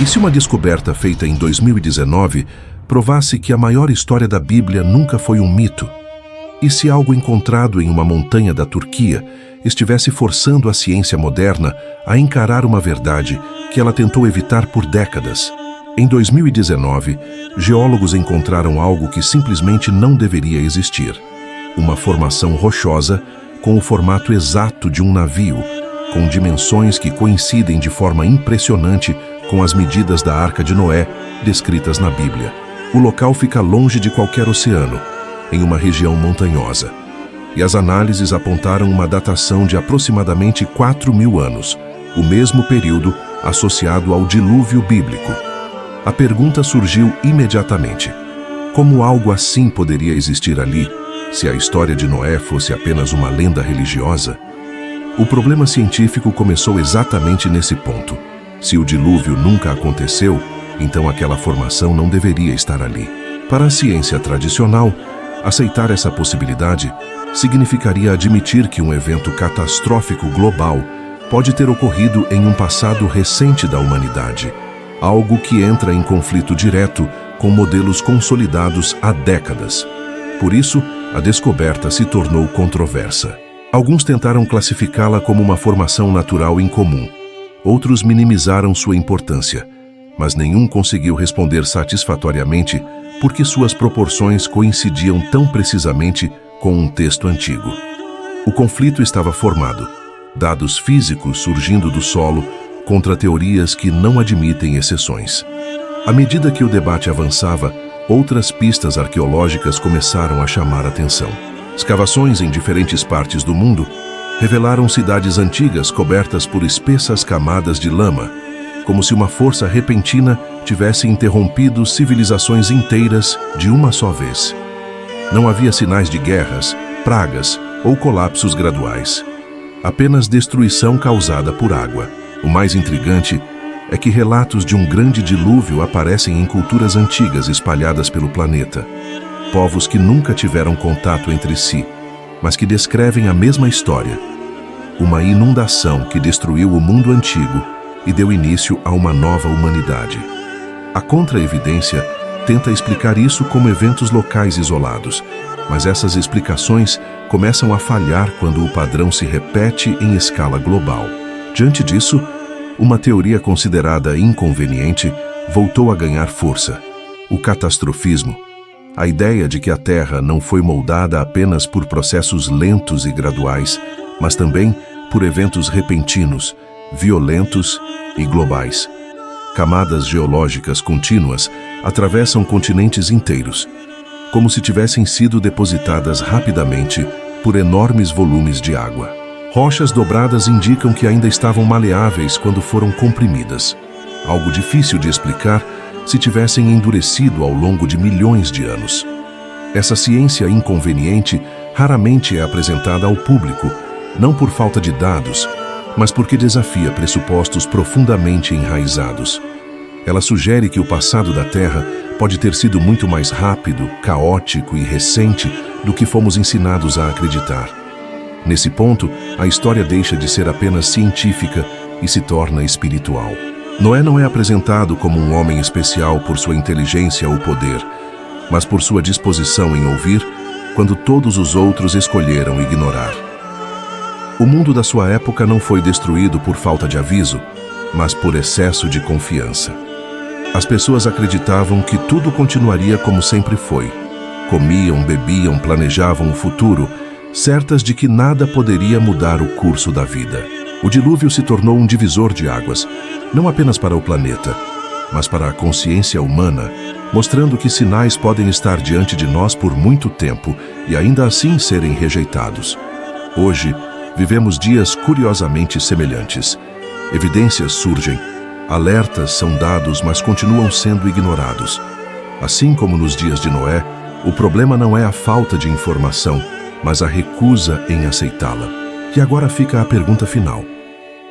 E se uma descoberta feita em 2019 provasse que a maior história da Bíblia nunca foi um mito? E se algo encontrado em uma montanha da Turquia estivesse forçando a ciência moderna a encarar uma verdade que ela tentou evitar por décadas? Em 2019, geólogos encontraram algo que simplesmente não deveria existir. Uma formação rochosa com o formato exato de um navio, com dimensões que coincidem de forma impressionante com as medidas da Arca de Noé descritas na Bíblia. O local fica longe de qualquer oceano, em uma região montanhosa. E as análises apontaram uma datação de aproximadamente 4.000 anos, o mesmo período associado ao dilúvio bíblico. A pergunta surgiu imediatamente: como algo assim poderia existir ali, se a história de Noé fosse apenas uma lenda religiosa? O problema científico começou exatamente nesse ponto. Se o dilúvio nunca aconteceu, então aquela formação não deveria estar ali. Para a ciência tradicional, aceitar essa possibilidade significaria admitir que um evento catastrófico global pode ter ocorrido em um passado recente da humanidade, algo que entra em conflito direto com modelos consolidados há décadas. Por isso, a descoberta se tornou controversa. Alguns tentaram classificá-la como uma formação natural incomum. Outros minimizaram sua importância, mas nenhum conseguiu responder satisfatoriamente por que suas proporções coincidiam tão precisamente com um texto antigo. O conflito estava formado, dados físicos surgindo do solo contra teorias que não admitem exceções. À medida que o debate avançava, outras pistas arqueológicas começaram a chamar atenção. Escavações em diferentes partes do mundo revelaram cidades antigas cobertas por espessas camadas de lama, como se uma força repentina tivesse interrompido civilizações inteiras de uma só vez. Não havia sinais de guerras, pragas ou colapsos graduais. Apenas destruição causada por água. O mais intrigante é que relatos de um grande dilúvio aparecem em culturas antigas espalhadas pelo planeta. Povos que nunca tiveram contato entre si, mas que descrevem a mesma história. Uma inundação que destruiu o mundo antigo e deu início a uma nova humanidade. A contra-evidência tenta explicar isso como eventos locais isolados, mas essas explicações começam a falhar quando o padrão se repete em escala global. Diante disso, uma teoria considerada inconveniente voltou a ganhar força: o catastrofismo. A ideia de que a Terra não foi moldada apenas por processos lentos e graduais, mas também por eventos repentinos, violentos e globais. Camadas geológicas contínuas atravessam continentes inteiros, como se tivessem sido depositadas rapidamente por enormes volumes de água. Rochas dobradas indicam que ainda estavam maleáveis quando foram comprimidas, algo difícil de explicar se tivessem endurecido ao longo de milhões de anos. Essa ciência inconveniente raramente é apresentada ao público, não por falta de dados, mas porque desafia pressupostos profundamente enraizados. Ela sugere que o passado da Terra pode ter sido muito mais rápido, caótico e recente do que fomos ensinados a acreditar. Nesse ponto, a história deixa de ser apenas científica e se torna espiritual. Noé não é apresentado como um homem especial por sua inteligência ou poder, mas por sua disposição em ouvir quando todos os outros escolheram ignorar. O mundo da sua época não foi destruído por falta de aviso, mas por excesso de confiança. As pessoas acreditavam que tudo continuaria como sempre foi. Comiam, bebiam, planejavam o futuro, certas de que nada poderia mudar o curso da vida. O dilúvio se tornou um divisor de águas, não apenas para o planeta, mas para a consciência humana, mostrando que sinais podem estar diante de nós por muito tempo e ainda assim serem rejeitados. Hoje, vivemos dias curiosamente semelhantes. Evidências surgem, alertas são dados, mas continuam sendo ignorados. Assim como nos dias de Noé, o problema não é a falta de informação, mas a recusa em aceitá-la. E agora fica a pergunta final: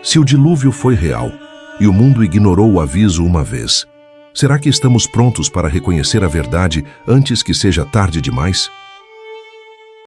se o dilúvio foi real e o mundo ignorou o aviso uma vez, será que estamos prontos para reconhecer a verdade antes que seja tarde demais?